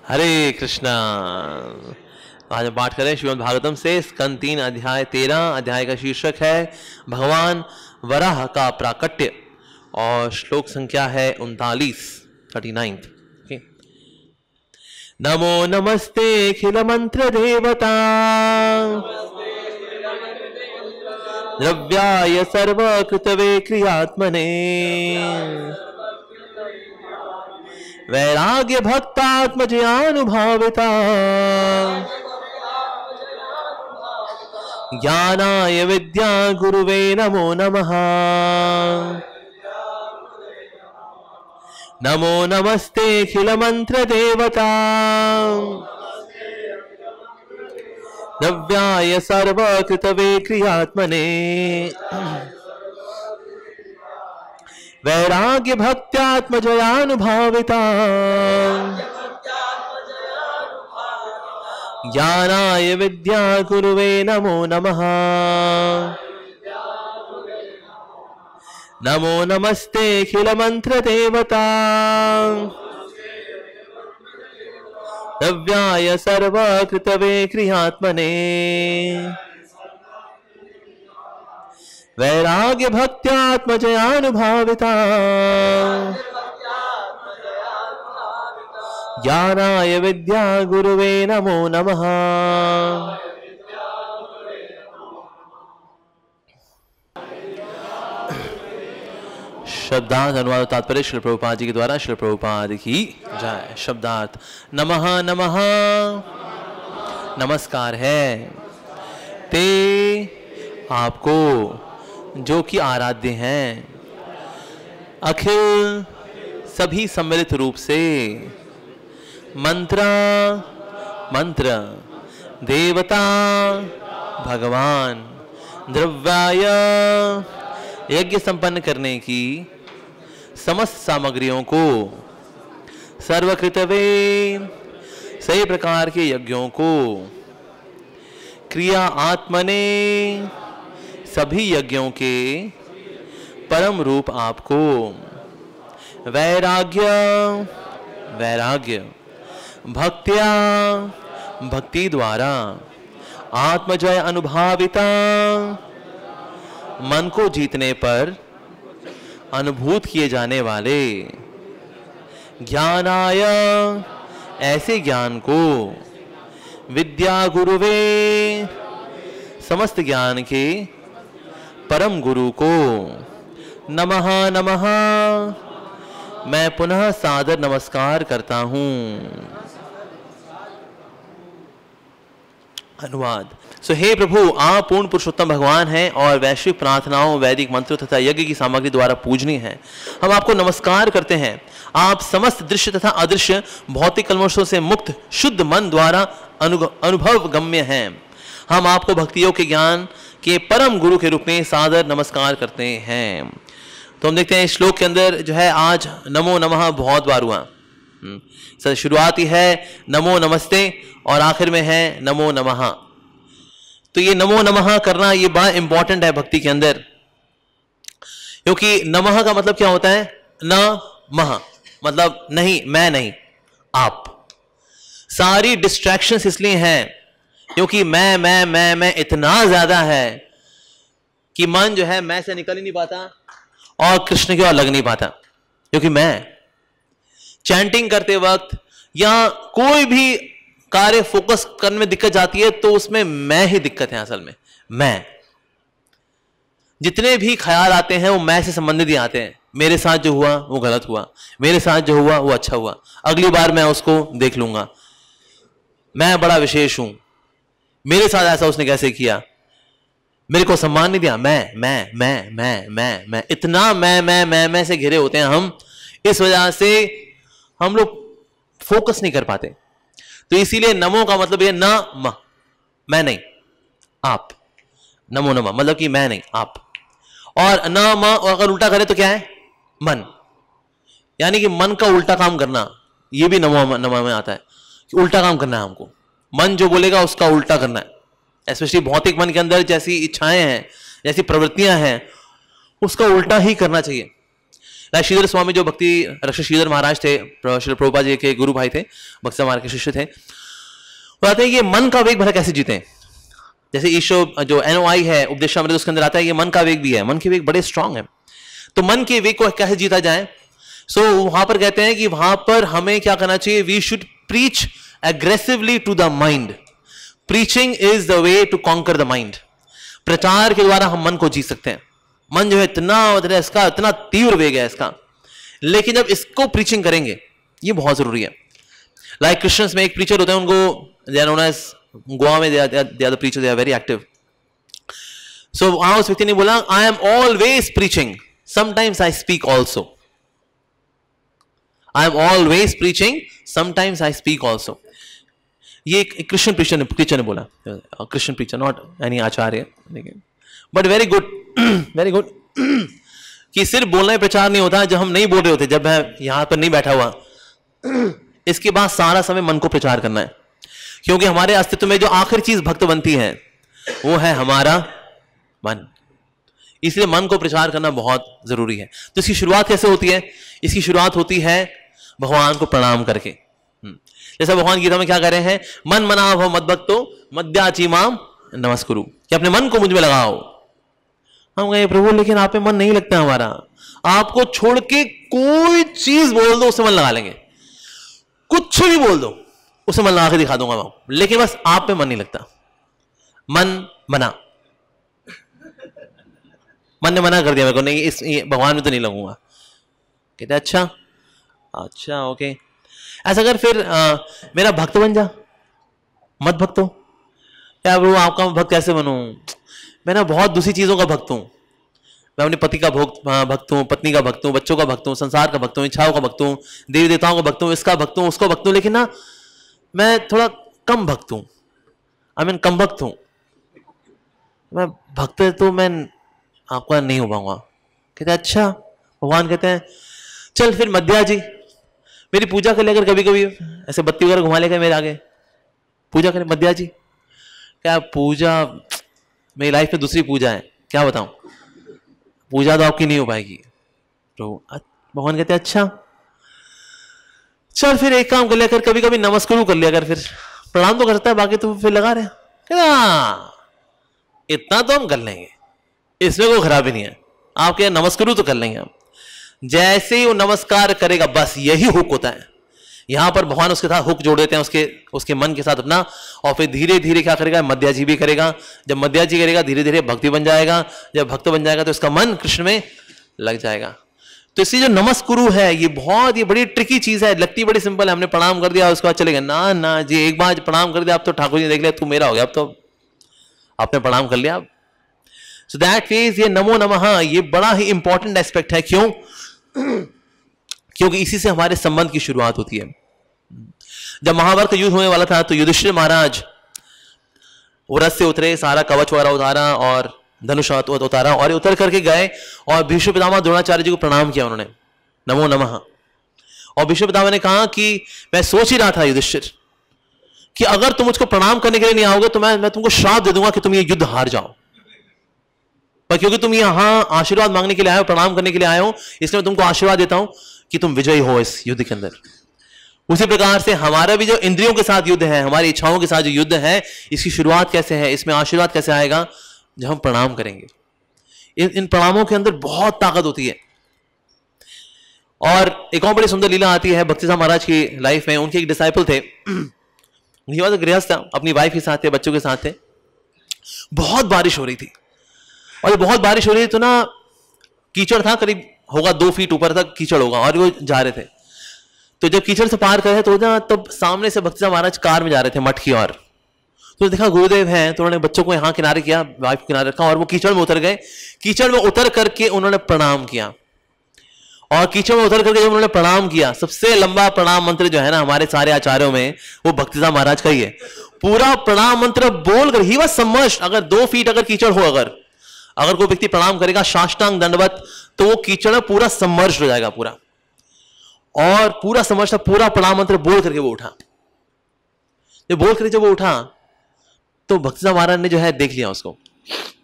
हरे कृष्णा। आज हम पाठ करें श्रीमद् भागवतम से स्कंद 3 अध्याय 13। अध्याय का शीर्षक है भगवान वराह का प्राकट्य और श्लोक संख्या है 39। नमो नमस्ते अखिल मंत्र देवता द्रव्याय सर्वकृतवे क्रियात्मने वैराग्य भक्तात्मजयानुभाविता ज्ञानाय विद्या गुरुवे नमो नमः। नमो नमस्ते अखिल मंत्र देवता द्रव्याय सर्वकृतवे क्रियात्मने वैराग्य भक्त्यात्मजयानुभाविता ज्ञानाय विद्या गुरुवे नमो नमः। नमो नमस्ते अखिल मंत्र देवता द्रव्याय सर्वकृतवे क्रियात्मने वैराग्य भक्त्यात्मजयानुभाविता ज्ञानाय विद्या गुरुवे नमो नमः। शब्दार्थ अनुवाद तात्पर्य श्री प्रभुपाद जी के द्वारा श्री प्रभुपाद की जय। शब्दार्थ नमः नमः नमस्कार है ते आपको जो कि आराध्य हैं अखिल सभी सम्मिलित रूप से मंत्र देवता भगवान द्रव्याय यज्ञ संपन्न करने की समस्त सामग्रियों को सर्वकृतवे सही प्रकार के यज्ञों को क्रिया आत्मने सभी यज्ञों के परम रूप आपको वैराग्य भक्त्या भक्ति द्वारा आत्मजय अनुभाविता मन को जीतने पर अनुभूत किए जाने वाले ज्ञानाय ऐसे ज्ञान को विद्या गुरुवे समस्त ज्ञान के परम गुरु को नमः नमः मैं पुनः सादर नमस्कार करता हूं। अनुवाद। हे प्रभु, आप पूर्ण पुरुषोत्तम भगवान हैं और वैश्विक प्रार्थनाओं वैदिक मंत्रों तथा यज्ञ की सामग्री द्वारा पूजनीय हैं। हम आपको नमस्कार करते हैं। आप समस्त दृश्य तथा अदृश्य भौतिक कल्मषों से मुक्त शुद्ध मन द्वारा अनुभव गम्य हैं। हम आपको भक्तियों के ज्ञान के परम गुरु के रूप में सादर नमस्कार करते हैं। तो हम देखते हैं इस श्लोक के अंदर जो है आज नमो नमः बहुत बार हुआ। शुरुआत ही है नमो नमस्ते और आखिर में है नमो नमः। तो ये नमो नमः करना ये बड़ा इंपॉर्टेंट है भक्ति के अंदर, क्योंकि नमः का मतलब क्या होता है? न मह मतलब नहीं, मैं नहीं, आप। सारी डिस्ट्रैक्शंस इसलिए हैं क्योंकि मैं इतना ज्यादा है कि मन जो है मैं से निकल ही नहीं पाता और कृष्ण की ओर लग नहीं पाता। क्योंकि मैं चैंटिंग करते वक्त या कोई भी कार्य फोकस करने में दिक्कत जाती है तो उसमें मैं ही दिक्कत है। असल में मैं, जितने भी ख्याल आते हैं वो मैं से संबंधित ही आते हैं। मेरे साथ जो हुआ वो गलत हुआ, मेरे साथ जो हुआ वो अच्छा हुआ, अगली बार मैं उसको देख लूंगा, मैं बड़ा विशेष हूं, मेरे साथ ऐसा उसने कैसे किया, मेरे को सम्मान नहीं दिया। मैं इतना मैं से घिरे होते हैं हम। इस वजह से हम लोग फोकस नहीं कर पाते। तो इसीलिए नमो का मतलब ये न म, मैं नहीं, आप। नमो नमः मतलब कि मैं नहीं, आप। और न म अगर उल्टा करें तो क्या है? मन, यानी कि मन का उल्टा काम करना, ये भी नमो नमः में आता है कि उल्टा काम करना है हमको। मन जो बोलेगा उसका उल्टा करना है। स्पेशली भौतिक मन के अंदर जैसी इच्छाएं हैं, जैसी प्रवृत्तियां हैं, उसका उल्टा ही करना चाहिए। लाइक श्रीधर स्वामी जो भक्ति रक्षक श्रीधर महाराज थे, श्री प्रभुपाद जी के गुरु भाई थे, भक्ति महाराज के शिष्य थे, वो आते हैं ये मन का वेग भला कैसे जीते। जैसे ईशो जो NOI है उपदेशामृत, उसके अंदर आता है ये मन का वेग भी है, मन के वेग बड़े स्ट्रांग है। तो मन के वेग को कैसे जीता जाए, सो वहां पर कहते हैं कि वहां पर हमें क्या करना चाहिए, we should preach aggressively to the mind. Preaching is the way to conquer the mind. प्रचार के द्वारा हम मन को जीत सकते हैं। मन जो है इतना मतलब इसका इतना तीव्र वेग है इसका, लेकिन जब इसको प्रीचिंग करेंगे ये बहुत जरूरी है। लाइक क्रिश्चियंस में एक प्रीचर होते हैं, उनको they are known as, Goa में they are the preacher, they are very active. So वहां उस व्यक्ति ने बोला, I am always preaching, sometimes I speak also. I am always preaching, sometimes I speak also. ये एक क्रिश्चियन प्रीचर ने बोला, Christian preacher, not any acharya, but very good, very good. कि सिर्फ बोलना ही प्रचार नहीं होता, जब हम नहीं बोल रहे होते, जब मैं यहां पर नहीं बैठा हुआ, इसके बाद सारा समय मन को प्रचार करना है। क्योंकि हमारे अस्तित्व में जो आखिरी चीज भक्त बनती है वो है हमारा मन। इसलिए मन को प्रचार करना बहुत जरूरी है। तो इसकी शुरुआत कैसे होती है? इसकी शुरुआत होती है भगवान को प्रणाम करके। जैसा भगवान गीता में क्या कह रहे हैं, मन मना भव मद्भक्तो मद्याची माम नमस्कुरु, कि अपने मन को मुझ में लगाओ। हम कहें प्रभु लेकिन आप पे मन नहीं लगता हमारा, आपको छोड़ के कोई चीज बोल दो उससे मन लगा लेंगे, कुछ भी बोल दो उसे मन लगा के दिखा दूंगा मैं, लेकिन बस आप पे मन नहीं लगता। मन मना, मन ने मना कर दिया मेरे को, नहीं इस भगवान में तो नहीं लगूंगा। कहते अच्छा अच्छा ओके, ऐसा कर फिर मेरा भक्त बन जा, मत भक्त हो। क्या प्रभु आपका भक्त कैसे बनूं, मैं ना बहुत दूसरी चीजों का भक्त हूं। मैं अपने पति का भक्त हूं, पत्नी का भक्त हूं, बच्चों का भक्त हूं, संसार का भक्त हूं, इच्छाओं का भक्त हूं, देवी देवताओं का भक्त हूं, इसका भक्त हूं, उसको भक्त हूं, लेकिन ना मैं थोड़ा कम भक्त हूं, आई मीन कम भक्त हूं। मैं भक्त तो मैं आपका नहीं हो पाऊंगा। कहते अच्छा, भगवान कहते हैं चल फिर मध्या जी मेरी पूजा कर लेकर, कभी कभी ऐसे बत्ती वगैरह घुमा लेकर मेरे आगे पूजा करें। मध्या जी क्या पूजा, मेरी लाइफ में दूसरी पूजा है, क्या बताऊं, पूजा तो आपकी नहीं हो पाएगी। तो भगवान कहते हैं अच्छा चल फिर एक काम कर लिया कर, कभी कभी नमस्कार कर लिया कर, फिर प्रणाम तो करता है बाकी तो फिर लगा रहे। इतना तो हम कर लेंगे, इसमें कोई खराबी नहीं है, आपके नमस्कार तो कर लेंगे हम। जैसे ही वो नमस्कार करेगा बस यही हुक होता है। यहां पर भगवान उसके साथ हुक जोड़ देते हैं, उसके मन के साथ अपना, और फिर धीरे धीरे क्या करेगा, मध्या जी भी करेगा। जब मध्या जी करेगा धीरे धीरे भक्ति बन जाएगा, जब भक्त बन जाएगा तो इसका मन कृष्ण में लग जाएगा। तो इसलिए जो नमस्कुरु है ये बड़ी ट्रिकी चीज है, लगती बड़ी सिंपल है, हमने प्रणाम कर दिया उसके बाद चलेगा, ना ना जी, एक बार प्रणाम कर दिया आप तो ठाकुर जी देख लिया तू मेरा हो गया, अब तो आपने प्रणाम कर लिया। सो दैट मींस ये नमो नमः ये बड़ा ही इंपॉर्टेंट एस्पेक्ट है। क्यों? क्योंकि इसी से हमारे संबंध की शुरुआत होती है। जब महाभारत का युद्ध होने वाला था तो युधिष्ठिर महाराज वो रथ से उतरे, सारा कवच वगैरह उतारा और धनुष उतारा, और उतर करके गए और भीष्म पितामह द्रोणाचार्य जी को प्रणाम किया उन्होंने, नमो नमः। और भीष्म पितामह ने कहा कि मैं सोच ही रहा था युधिष्ठिर कि अगर तुम मुझको प्रणाम करने के लिए नहीं आओगे तो मैं तुमको श्राप दे दूंगा कि तुम ये युद्ध हार जाओ, पर क्योंकि तुम यहां आशीर्वाद मांगने के लिए आए हो, प्रणाम करने के लिए आए हो, इसलिए मैं तुमको आशीर्वाद देता हूं कि तुम विजयी हो इस युद्ध के अंदर। उसी प्रकार से हमारा भी जो इंद्रियों के साथ युद्ध है, हमारी इच्छाओं के साथ जो युद्ध है, इसकी शुरुआत कैसे है, इसमें आशीर्वाद कैसे आएगा, जब हम प्रणाम करेंगे। इन प्रणामों के अंदर बहुत ताकत होती है। और एक और बड़ी सुंदर लीला आती है भक्ति साहब महाराज की लाइफ में। उनके एक डिसाइपल थे, गृहस्थ था, अपनी वाइफ के साथ थे, बच्चों के साथ थे। बहुत बारिश हो रही थी, और जब बहुत बारिश हो रही थी तो ना कीचड़ था, करीब होगा 2 फीट ऊपर तक कीचड़ होगा, और वो जा रहे थे। तो जब कीचड़ से पार कर रहे तो ना तब सामने से भक्ति साहब महाराज कार में जा रहे थे मठ की ओर। तो देखा गुरुदेव हैं, तो उन्होंने बच्चों को यहाँ किनारे किया, वाइफ को किनारे रखा, और वो कीचड़ में उतर गए। कीचड़ में उतर करके उन्होंने प्रणाम किया, और कीचड़ में उतर करके जब उन्होंने प्रणाम किया, सबसे लंबा प्रणाम मंत्र जो है ना हमारे सारे आचार्यों में, वो भक्ति साहब महाराज का ही है। पूरा प्रणाम मंत्र बोलकर ही वॉज सबमर्ज्ड। अगर 2 फीट अगर कीचड़ हो, अगर कोई व्यक्ति प्रणाम करेगा साष्टांग दंडवत, तो वो कीचड़ पूरा सबमर्ज्ड हो जाएगा पूरा, और पूरा समझता पूरा प्रणाम मंत्र बोल करके वो उठा। जब वो उठा तो भक्ति साहब महाराज ने जो है देख लिया उसको।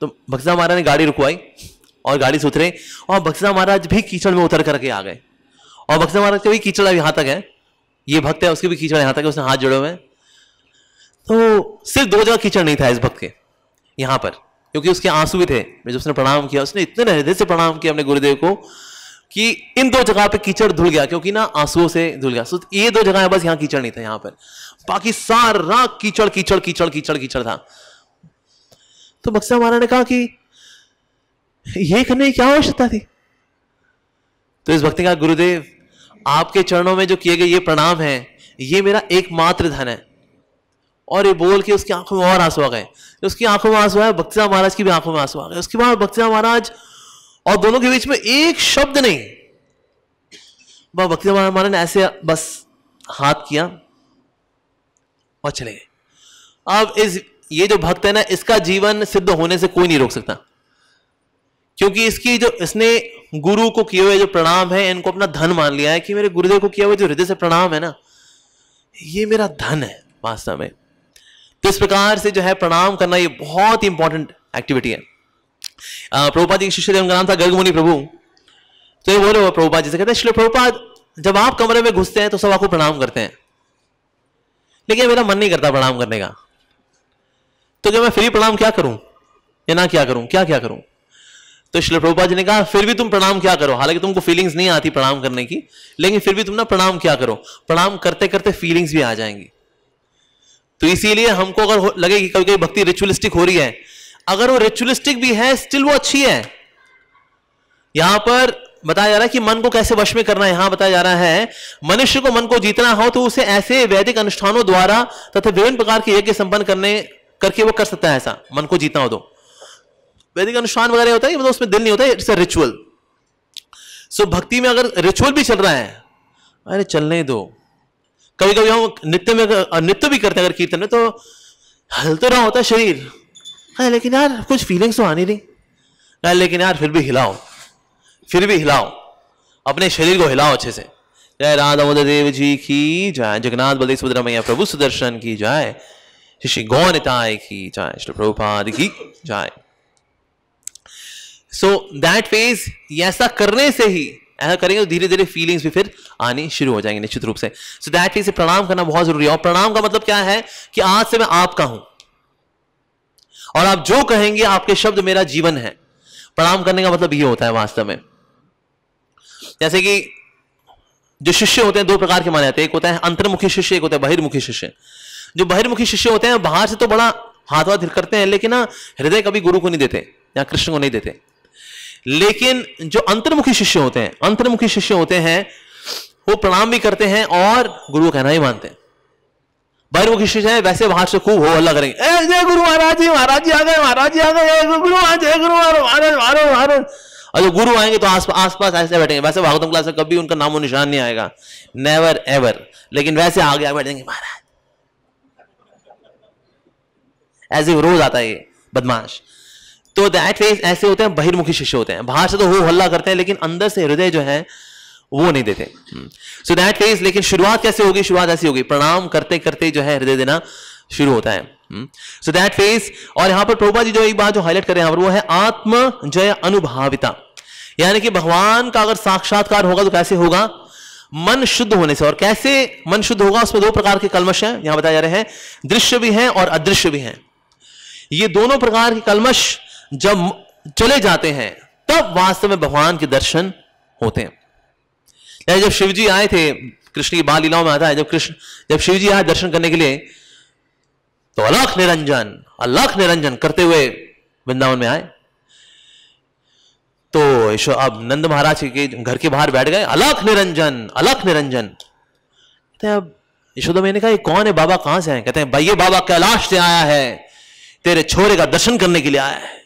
तो भक्ति साहब महाराज ने गाड़ी रुकवाई, और गाड़ी से उतरे और बक्सा महाराज भी कीचड़ में उतर करके आ गए। और बक्सा महाराज के भी कीचड़ यहां तक है, ये भक्त है उसके भी कीचड़ यहां तक है, उसने हाथ जोड़े हुए हैं। तो सिर्फ 2 जगह कीचड़ नहीं था इस भक्त के, यहां पर, क्योंकि उसके आंसू भी थे। जब उसने प्रणाम किया, उसने इतने हृदय से प्रणाम किया अपने गुरुदेव को कि इन 2 जगह पे कीचड़ धुल गया, क्योंकि ना आंसुओं से धुल गया। तो ये 2 जगह है बस, यहां कीचड़ नहीं था, यहां पर बाकी सारा कीचड़ कीचड़ कीचड़ कीचड़ कीचड़ था। तो बक्सा महाराज ने कहा कि ये करने की क्या आवश्यकता थी? तो इस भक्ति का गुरुदेव, आपके चरणों में जो किए गए ये प्रणाम है, ये मेरा एकमात्र धन है। और ये बोल के उसकी आंखों में और आंसू आ गए। उसकी आंखों में आंसू आया, बक्सा महाराज की भी आंखों में आंसू आ गए। उसके बाद बक्सा महाराज और दोनों के बीच में एक शब्द नहीं, वह बक्सा महाराज ने ऐसे बस हाथ किया और चले गए। अब ये जो भक्त है ना, इसका जीवन सिद्ध होने से कोई नहीं रोक सकता, क्योंकि इसने गुरु को किए हुए जो प्रणाम है, इनको अपना धन मान लिया है कि मेरे गुरुदेव को किया हुआ जो हृदय से प्रणाम है ना, ये मेरा धन है वास्तव में। तो इस प्रकार से जो है प्रणाम करना, ये बहुत ही इंपॉर्टेंट एक्टिविटी है। प्रभुपाद जी के शिष्य थे, उनका नाम था गर्ग मुनि प्रभु। तो ये बोले प्रभुपाद जी से, कहते हैं श्री प्रभुपाद, जब आप कमरे में घुसते हैं तो सब आपको प्रणाम करते हैं, लेकिन मेरा मन नहीं करता प्रणाम करने का। तो क्या मैं फ्री प्रणाम क्या करूं या ना क्या करूं, क्या करूं? तो श्री प्रभुपाद जी ने कहा, फिर भी तुम प्रणाम क्या करो। हालांकि तुमको फीलिंग्स नहीं आती प्रणाम करने की, लेकिन फिर भी तुम ना प्रणाम क्या करो। प्रणाम करते करते फीलिंग्स भी आ जाएंगी। तो इसीलिए हमको अगर लगे कि कभी कभी भक्ति रिचुअलिस्टिक हो रही है, अगर वो रिचुअलिस्टिक भी है, स्टिल वो अच्छी है। यहां पर बताया जा रहा है कि मन को कैसे वश में करना है। यहां बताया जा रहा है, मनुष्य को मन को जीतना हो तो उसे ऐसे वैदिक अनुष्ठानों द्वारा तथा विभिन्न प्रकार के यज्ञ संपन्न करके वो कर सकता है। ऐसा मन को जीतना हो तो वैदिक अनुष्ठान वगैरह होता है, मतलब उसमें दिल नहीं होता है, इट्स अ रिचुअल। सो भक्ति में अगर रिचुअल भी चल रहा है, अरे चलने दो। कभी कभी हम नृत्य भी करते हैं अगर कीर्तन में, तो हल तो रहा होता है शरीर, लेकिन यार कुछ फीलिंग्स तो आ नहीं रही, लेकिन यार फिर भी हिलाओ, अपने शरीर को हिलाओ अच्छे से। जय राधा मोदर देव जी की जय, जगन्नाथ बलदेव सुभद्रा मैया प्रभु सुदर्शन की जय, श्री गौर निताय की जय, श्री प्रभुपाद की जय। सो दैट फेज, ऐसा करने से ही, ऐसा करेंगे तो धीरे धीरे फीलिंग्स भी फिर आनी शुरू हो जाएंगे निश्चित रूप से। सो दैट फेज से प्रणाम करना बहुत जरूरी है। और प्रणाम का मतलब क्या है कि आज से मैं आपका हूं और आप जो कहेंगे आपके शब्द मेरा जीवन है। प्रणाम करने का मतलब ये होता है वास्तव में। जैसे कि जो शिष्य होते हैं 2 प्रकार के माने जाते हैं, एक होता है अंतर्मुखी शिष्य, एक होता है बहिर्मुखी शिष्य। जो बहिर्मुखी शिष्य होते हैं बाहर से तो बड़ा हाथ वाथ करते हैं, लेकिन ना हृदय कभी गुरु को नहीं देते या कृष्ण को नहीं देते। लेकिन जो अंतर्मुखी शिष्य होते हैं वो प्रणाम भी करते हैं और गुरु को कहना ही मानते हैं। बहिर्मुखी शिष्य है वैसे बाहर से खूब हो हल्ला करेंगे, जय गुरु महाराज जी आ गए, गुरु जय गुरु महाराज। और जो गुरु आएंगे तो आसपास ऐसे बैठेंगे। वैसे भागवतम क्लास में कभी उनका नामो निशान नहीं आएगा, नेवर एवर, लेकिन वैसे आगे बैठेंगे महाराज, ऐसे रोज आता है ये बदमाश। तो दैट फेज ऐसे होते हैं, बहिर्मुखी शिष्य होते हैं। बाहर से तो हो हल्ला करते हैं, लेकिन अंदर से हृदय जो है वो नहीं देते। सो दैट फेज, लेकिन शुरुआत कैसे होगी? शुरुआत ऐसी होगी, प्रणाम करते करते जो है हृदय देना शुरू होता है। सो दैट फेज। और यहां पर प्रभुपाद जी जो एक बात जो हाईलाइट कर रहे हैं वो है आत्म जय अनुभाविता, यानी कि भगवान का अगर साक्षात्कार होगा तो कैसे होगा? मन शुद्ध होने से। और कैसे मन शुद्ध होगा? उसमें 2 प्रकार के कल्मश हैं, यहां बताया जा रहे हैं, दृश्य भी हैं और अदृश्य भी हैं। ये दोनों प्रकार के कल्मश जब चले जाते हैं तब वास्तव में भगवान के दर्शन होते हैं। जब शिव जी आए थे, कृष्ण की बाल लीलाओं में आता है, जब शिव जी आए दर्शन करने के लिए तो अलख निरंजन करते हुए वृंदावन में आए। तो अब नंद महाराज के घर के बाहर बैठ गए, अलख निरंजन। कहते हैं अब यशोदा मैंने कहा ये कौन है बाबा, कहां से आए? कहते हैं भाई ये बाबा कैलाश से आया है, तेरे छोरे का दर्शन करने के लिए आया है।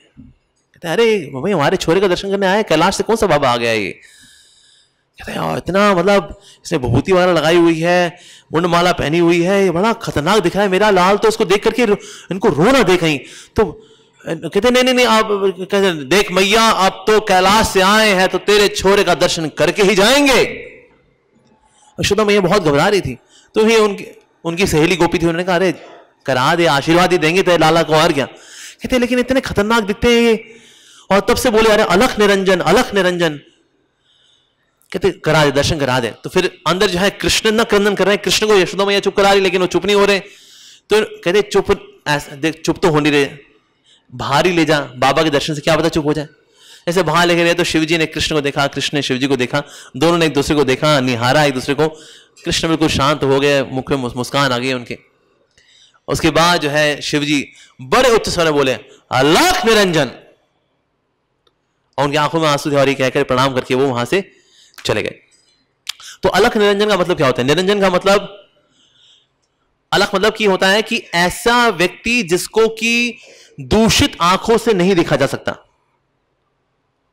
कहते हैं अरे भाई हमारे छोरे का दर्शन करने आया है, कैलाश से कौन सा बाबा आ गया ये? कहते हैं इतना मतलब इसने विभूति वगैरह लगाई हुई है, मुंडमाला पहनी हुई है, ये बड़ा खतरनाक दिख रहा है। मेरा लाल तो इसको देख करके इनको रोना दे कहीं। तो कहते नहीं आप कहते देख मैया अब तो कैलाश से आए हैं तो तेरे छोरे का दर्शन करके ही जाएंगे। यशोदा मैया बहुत घबरा रही थी। तो ये उनकी सहेली गोपी थी, उन्होंने कहा अरे करा दे, आशीर्वाद ही देंगे तेरे लाला को, और क्या। कहते लेकिन इतने खतरनाक दिखते हैं ये। और तब से बोले अरे अलख निरंजन, अलख निरंजन। कहते करा दे, दर्शन करा दे। तो फिर अंदर जो है कृष्ण न क्रंदन कर रहे हैं, कृष्ण को यशोदा मैया चुप करा रही, लेकिन वो चुप नहीं हो रहे। तो कहते चुप, देख चुप तो हो नहीं रहे, बाहर ही ले जा बाबा के दर्शन से, क्या पता चुप हो जाए। ऐसे बाहर लेके गए तो शिवजी ने कृष्ण को देखा, कृष्ण ने शिवजी को देखा, दोनों ने एक दूसरे को देखा, निहारा एक दूसरे को। कृष्ण बिल्कुल शांत हो गए, मुख में मुस्कान आ गई उनके। उसके बाद जो है शिवजी बड़े उच्च स्वर में बोले अलख निरंजन, और उनकी आंखों में आंसू थे और ये कहकर प्रणाम करके वो वहां से चले गए। तो अलख निरंजन का मतलब क्या होता है? निरंजन का मतलब, अलख मतलब की होता है कि ऐसा व्यक्ति जिसको कि दूषित आंखों से नहीं देखा जा सकता,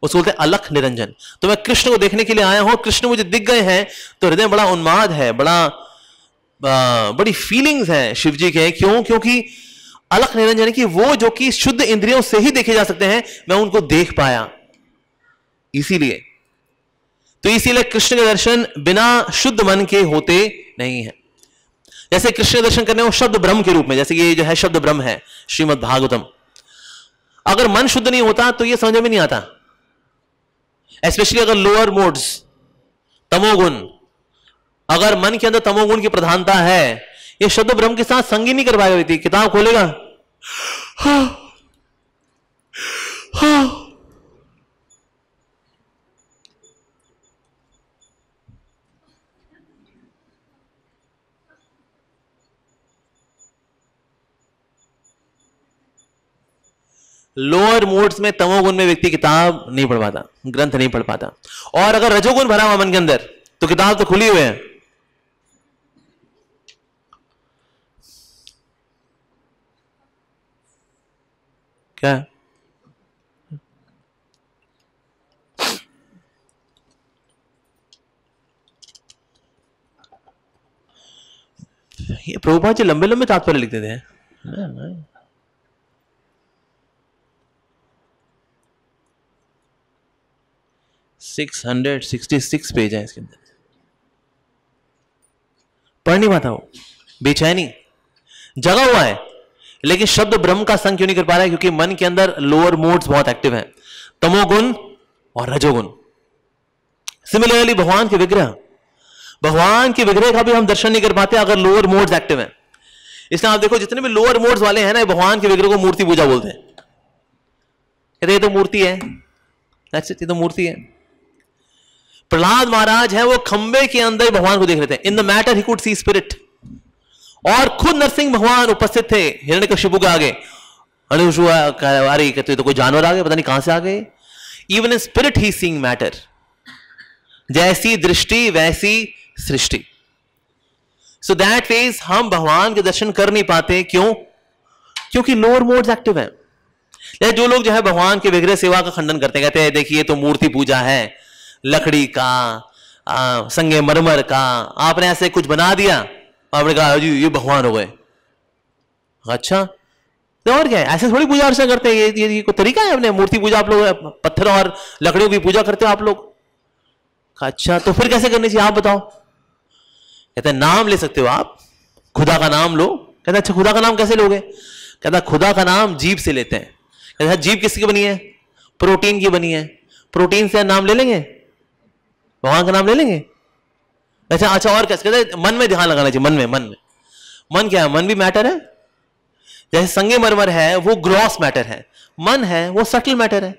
उसको बोलते हैं अलख निरंजन। तो मैं कृष्ण को देखने के लिए आया हूं, कृष्ण मुझे दिख गए हैं, तो हृदय बड़ा उन्माद है, बड़ी फीलिंग्स हैं शिवजी के। क्यों? क्योंकि अलख निरंजन है कि वो जो कि शुद्ध इंद्रियों से ही देखे जा सकते हैं, मैं उनको देख पाया। इसीलिए कृष्ण के दर्शन बिना शुद्ध मन के होते नहीं है। जैसे कृष्ण के दर्शन करने हो शब्द ब्रह्म के रूप में, जैसे कि ये जो है शब्द ब्रह्म है श्रीमद् भागवतम, अगर मन शुद्ध नहीं होता तो ये समझ में नहीं आता। स्पेशली अगर लोअर मोड्स, तमोगुण, अगर मन के अंदर तमोगुण की प्रधानता है, ये शब्द ब्रह्म के साथ संग ही नहीं कर पाएगा व्यक्ति। किताब खोलेगा लोअर मोड्स में, तमोगुण में व्यक्ति किताब नहीं पढ़ पाता, ग्रंथ नहीं पढ़ पाता। और अगर रजोगुण भरा हुआ मन के अंदर तो किताब तो खुली हुई है। क्या ये प्रभुपाद जी लंबे लंबे तात्पर्य लिखते थे। 666 पेज है इसके अंदर, पढ़ नहीं पाता वो, बेचैनी जगा हुआ है, लेकिन शब्द ब्रह्म का संग क्यों नहीं कर पा रहा है? क्योंकि मन के अंदर लोअर मोड्स बहुत एक्टिव हैं, तमोगुण और रजोगुण। सिमिलरली भगवान के विग्रह का भी हम दर्शन नहीं कर पाते अगर लोअर मोड्स एक्टिव हैं। इसलिए आप देखो जितने भी लोअर मोड्स वाले हैं ना, भगवान के विग्रह को मूर्ति पूजा बोलते हैं। कहते ये तो मूर्ति है, ये तो मूर्ति है। प्रहलाद महाराज है, वो खंबे के अंदर भगवान को देख रहे थे। In the matter he could see spirit. और खुद नरसिंह भगवान उपस्थित थे हिरण्यकशिपु के आगे। अरे कहते तो कोई जानवर आ गए, पता नहीं कहां से आ गए। Even in spirit he seeing matter. जैसी दृष्टि वैसी सृष्टि। सो दैट मीन्स हम भगवान के दर्शन कर नहीं पाते। क्यों? क्योंकि लोअर मोड्स एक्टिव है। जो लोग जो है भगवान के विग्रह सेवा का खंडन करते हैं, कहते हैं देखिए तो मूर्ति पूजा है, लकड़ी का, संगमरमर का, आपने ऐसे कुछ बना दिया, आपने कहा जी ये भगवान हो गए। अच्छा तो और क्या है? ऐसे थोड़ी पूजा अर्चना करते हैं। ये कोई तरीका है? अपने मूर्ति पूजा आप लोग पत्थर और लकड़ियों की पूजा करते हो आप लोग? अच्छा तो फिर कैसे करनी चाहिए आप बताओ? कहते हैं नाम ले सकते हो आप, खुदा का नाम लो। कहते हैं अच्छा खुदा का नाम कैसे लोगे? कहता खुदा का नाम जीभ से लेते हैं। कहते हैं जीभ किसकी बनी है? प्रोटीन की बनी है। प्रोटीन से नाम ले लेंगे, भगवान का नाम ले लेंगे। अच्छा और कैसे? कहते मन में ध्यान लगाना चाहिए। मन क्या है? मन भी मैटर है। जैसे संगमरमर है वो ग्रॉस मैटर है, मन है वो सटल मैटर है।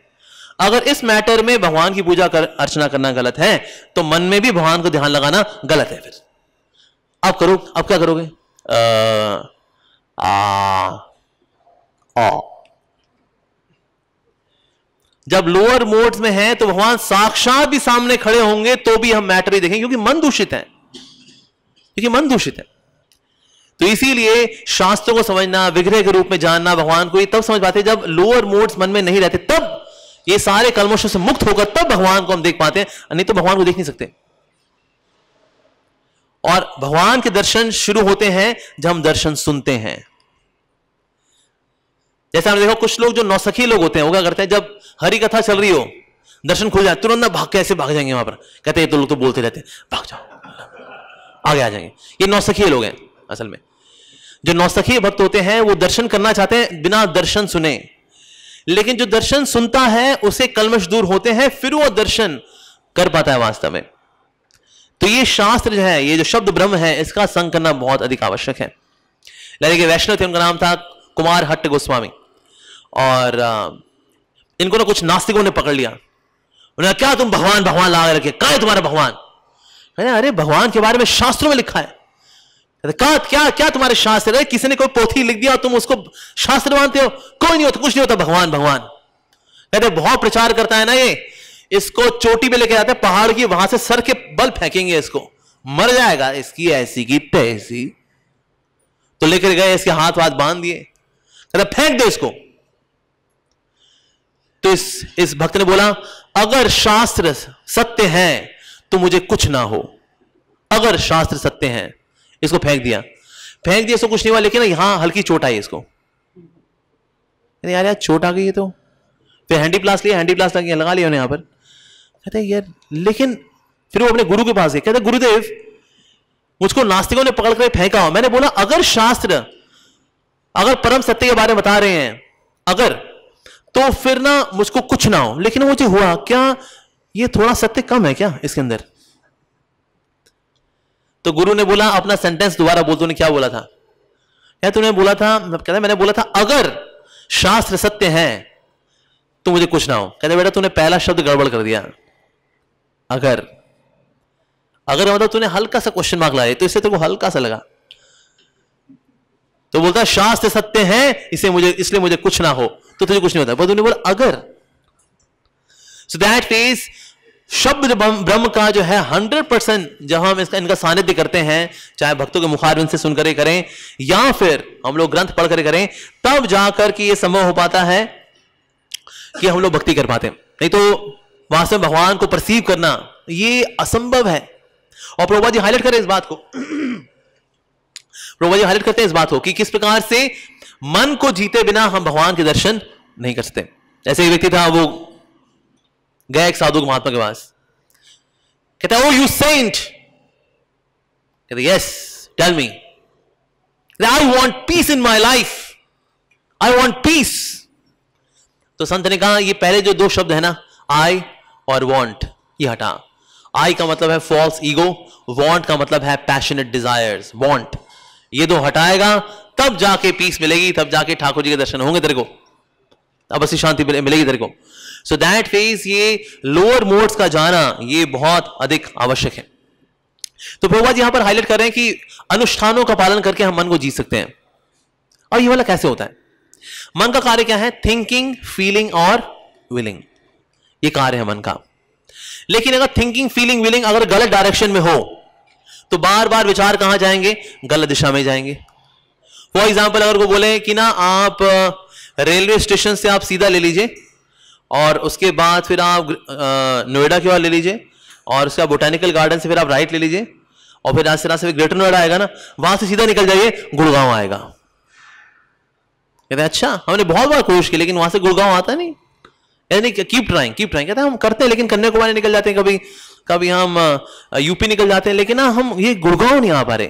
अगर इस मैटर में भगवान की पूजा अर्चना करना गलत है, तो मन में भी भगवान को ध्यान लगाना गलत है। फिर अब करो, अब क्या करोगे? जब लोअर मोड्स में है तो भगवान साक्षात भी सामने खड़े होंगे तो भी हम मैटर ही देखेंगे, क्योंकि मन दूषित है। तो इसीलिए शास्त्रों को समझना, विग्रह के रूप में जानना भगवान को, ये तब समझ पाते जब लोअर मोड्स मन में नहीं रहते, तब ये सारे कल्मशों से मुक्त होकर तब भगवान को हम देख पाते हैं, नहीं तो भगवान को देख नहीं सकते। और भगवान के दर्शन शुरू होते हैं जब हम दर्शन सुनते हैं। जैसे हमने देखो कुछ लोग जो नौसखी लोग होते हैं, वो क्या करते हैं? जब हरि कथा चल रही हो, दर्शन खुल जाए, तुरंत कैसे भाग जाएंगे वहां पर। कहते हैं ये तो लोग तो बोलते रहते हैं, भाग जाओ, आगे आ जाएंगे। ये नौसखी लोग हैं। असल में जो नौसखी भक्त होते हैं वो दर्शन करना चाहते हैं बिना दर्शन सुने। लेकिन जो दर्शन सुनता है उसे कल्मश दूर होते हैं, फिर वो दर्शन कर पाता है वास्तव में। तो ये शास्त्र जो है, ये जो शब्द ब्रह्म है, इसका संग करना बहुत अधिक आवश्यक है। लहरे के वैष्णव थे, उनका नाम था कुमार हट्ट गोस्वामी, और इनको ना कुछ नास्तिकों ने पकड़ लिया। उन्होंने, क्या तुम भगवान भगवान ला रखे, कहाँ है तुम्हारा भगवान? अरे भगवान के बारे में शास्त्रों में लिखा है। कहा क्या क्या तुम्हारे शास्त्र है? किसी ने कोई पोथी लिख दिया और तुम उसको शास्त्र मानते हो? कोई नहीं होता, कुछ नहीं होता, भगवान भगवान। कहते बहुत प्रचार करता है ना ये, इसको चोटी पे लेके जाते हैं पहाड़ की, वहां से सर के बल फेंकेंगे, इसको मर जाएगा, इसकी ऐसी की तैसी। तो लेकर गए, इसके हाथ वाथ बांध दिए, कहते फेंक दो इसको। तो इस भक्त ने बोला, अगर शास्त्र सत्य है तो मुझे कुछ ना हो। अगर शास्त्र सत्य है, इसको फेंक दिया इसको कुछ नहीं हुआ, लेकिन यहां हल्की चोट आई इसको। यार चोट आ गई है। तो फिर हैंडी प्लास्ट लिया, हैंडी प्लास्ट लगा लिया यहां पर। कहते यार, लेकिन फिर वो अपने गुरु के पास गए, कहते गुरुदेव मुझको नास्तिकों ने पकड़ कर फेंका। मैंने बोला, अगर शास्त्र, अगर परम सत्य के बारे में बता रहे हैं, अगर, तो फिर ना मुझको कुछ ना हो, लेकिन मुझे हुआ क्या? ये थोड़ा सत्य कम है क्या इसके अंदर? तो गुरु ने बोला, अपना सेंटेंस दोबारा बोल। तूने क्या बोला था? क्या तूने बोला था? कहता मैंने बोला था, अगर शास्त्र सत्य है तो मुझे कुछ ना हो। कहते बेटा तूने पहला शब्द गड़बड़ कर दिया। अगर मतलब तूने हल्का सा क्वेश्चन मार्क लाया, तो इससे तेरे को हल्का सा लगा। तो बोलता शास्त्र सत्य है इसलिए मुझे कुछ ना हो, तो तुझे कुछ नहीं होता। पर तूने बोला अगर। सो दैट इज शब्द ब्रह्म का जो है 100%, जब हम इनका सानिध्य करते हैं, चाहे भक्तों के मुखारविंद से सुनकर करें या फिर हम लोग ग्रंथ पढ़कर करें, तब जाकर कि यह संभव हो पाता है कि हम लोग भक्ति कर पाते हैं। नहीं तो वास्तव में भगवान को परसीव करना ये असंभव है। और प्रभुपाद जी हाईलाइट करें इस बात को, प्रभुपाद जी हाईलाइट करते हैं इस बात को कि किस प्रकार से मन को जीते बिना हम भगवान के दर्शन नहीं कर सकते। ऐसे एक व्यक्ति था, वो गया एक साधु महात्मा के पास, कहता है, ओ यू सेंट, कहते yes tell me, I want peace in my life, I want peace. तो संत ने कहा, ये पहले जो दो शब्द है ना, आई और वॉन्ट, ये हटा। आई का मतलब है फॉल्स ईगो, वॉन्ट का मतलब है पैशनेट डिजायर्स, वॉन्ट। ये दो हटाएगा तब जाके पीस मिलेगी, तब जाके ठाकुर जी के दर्शन होंगे तेरे को, अब असली शांति मिलेगी तेरे को। सो दैट फेज, ये लोअर मोड्स का जाना ये बहुत अधिक आवश्यक है। तो प्रभुपाद यहां पर हाईलाइट कर रहे हैं कि अनुष्ठानों का पालन करके हम मन को जीत सकते हैं। और ये वाला कैसे होता है? मन का कार्य क्या है? थिंकिंग, फीलिंग और विलिंग, ये कार्य है मन का। लेकिन अगर थिंकिंग, फीलिंग, विलिंग अगर गलत डायरेक्शन में हो तो बार बार विचार कहां जाएंगे? गलत दिशा में जाएंगे। फॉर एग्जाम्पल, अगर वो बोले कि ना आप रेलवे स्टेशन से आप सीधा ले लीजिए और उसके बाद फिर आप नोएडा की ओर ले लीजिए और उसका बोटानिकल गार्डन से फिर आप राइट ले लीजिए और फिर रास्ते रास्ते ग्रेटर नोएडा आएगा ना, वहां से सीधा निकल जाइए, गुड़गांव आएगा। कहते हैं अच्छा, हमने बहुत बार कोशिश की लेकिन वहां से गुड़गांव आता नहीं। यानी कीप ट्राइंग, कीप ट्राइंग। कहते हैं हम करते हैं लेकिन कन्याकुमारी निकल जाते हैं, कभी कभी हम यूपी निकल जाते हैं, लेकिन ना हम ये गुड़गांव नहीं आ पा रहे,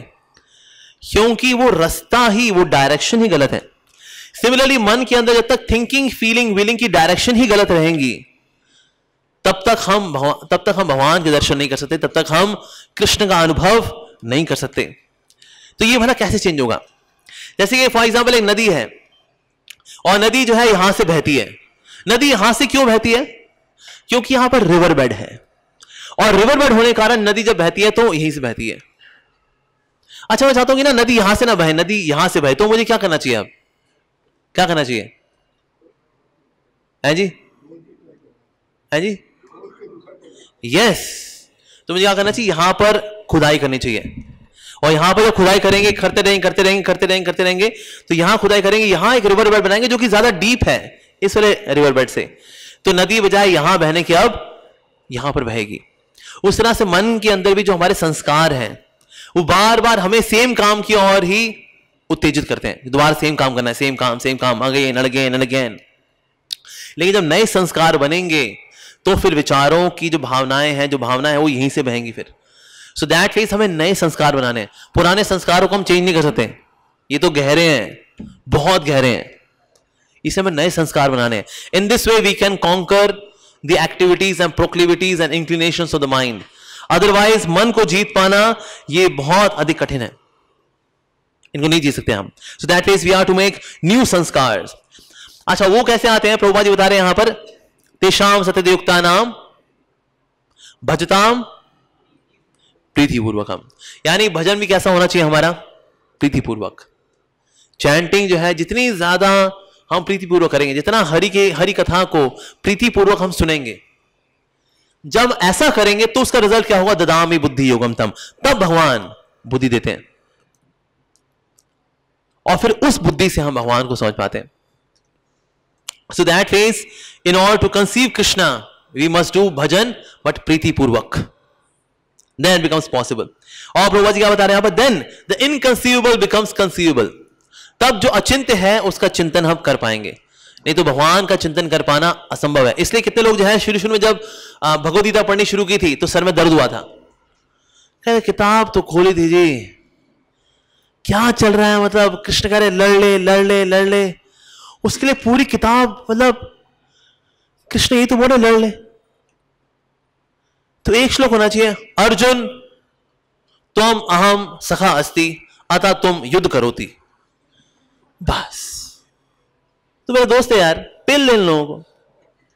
क्योंकि वो रास्ता ही, वो डायरेक्शन ही गलत है। सिमिलरली मन के अंदर जब तक थिंकिंग, फीलिंग, विलिंग की डायरेक्शन ही गलत रहेंगी, तब तक हम भगवान के दर्शन नहीं कर सकते, तब तक हम कृष्ण का अनुभव नहीं कर सकते। तो ये भला कैसे चेंज होगा? जैसे कि फॉर एग्जाम्पल एक नदी है और नदी जो है यहां से बहती है। नदी यहां से क्यों बहती है? क्योंकि यहां पर रिवर बेड है, और रिवर बेड होने के कारण नदी जब बहती है तो यहीं से बहती है। अच्छा, मैं चाहता हूं कि ना नदी यहां से ना बहे, नदी यहां से बहे, तो मुझे क्या करना चाहिए? अब क्या करना चाहिए? है जी, है जी, यस। तो मुझे क्या करना चाहिए? यहां पर खुदाई करनी चाहिए, और यहां पर जब खुदाई करेंगे, करते रहेंगे, तो यहां खुदाई करेंगे, यहां एक रिवर बेड बनाएंगे जो कि ज्यादा डीप है इस वाले रिवर बेड से, तो नदी बजाय यहां बहने के अब यहां पर बहेगी। उस तरह से मन के अंदर भी जो हमारे संस्कार हैं वो बार बार हमें सेम काम की ओर ही उत्तेजित करते हैं, दोबारा सेम काम करना है, सेम काम अगेन एंड अगेन। लेकिन जब नए संस्कार बनेंगे तो फिर विचारों की जो भावनाएं हैं वो यहीं से बहेंगी फिर। सो दैट मींस हमें नए संस्कार बनाने हैं, पुराने संस्कारों को हम चेंज नहीं कर सकते। ये तो गहरे हैं, बहुत गहरे हैं, इसे हमें नए संस्कार बनाने हैं. In this way we can conquer the activities and proclivities and inclinations of the mind. Otherwise मन को जीत पाना ये बहुत अधिक कठिन है, इनको नहीं जीत सकते हम. So that means we are to make new संस्कार. अच्छा, वो कैसे आते हैं? प्रभुपाद जी बता रहे हैं यहां पर, तेषाम सत्ययुक्ता नाम भजताम प्रीतिपूर्वकम. यानी भजन भी कैसा होना चाहिए हमारा? प्रीतिपूर्वक. चैंटिंग जो है जितनी ज्यादा हम प्रीतिपूर्वक करेंगे, जितना हरि कथा को प्रीतिपूर्वक हम सुनेंगे, जब ऐसा करेंगे तो उसका रिजल्ट क्या होगा? ददामि बुद्धि योगम तम. तब भगवान बुद्धि देते हैं और फिर उस बुद्धि से हम भगवान को समझ पाते हैं. So that means in order to conceive Krishna we must do bhajan but प्रीतिपूर्वक. Then it becomes possible. और प्रभुपाद जी क्या बता रहे हैं यहां पर? Then the inconceivable becomes conceivable. तब जो अचिंत्य है उसका चिंतन हम कर पाएंगे, नहीं तो भगवान का चिंतन कर पाना असंभव है. इसलिए कितने लोग जो है शुरू में जब भगवद गीता पढ़नी शुरू की थी तो सर में दर्द हुआ था. कहते किताब तो खोली थी जी, क्या चल रहा है? मतलब कृष्ण कह रहे लड़ ले. उसके लिए पूरी किताब, मतलब कृष्ण ये तो बोले लड़ ले. तो एक श्लोक होना चाहिए, अर्जुन तुम अहम सखा अस्ति अतः तुम युद्ध करोति. बस. तो मेरे दोस्त है यार, पिल ले इन लोगों को.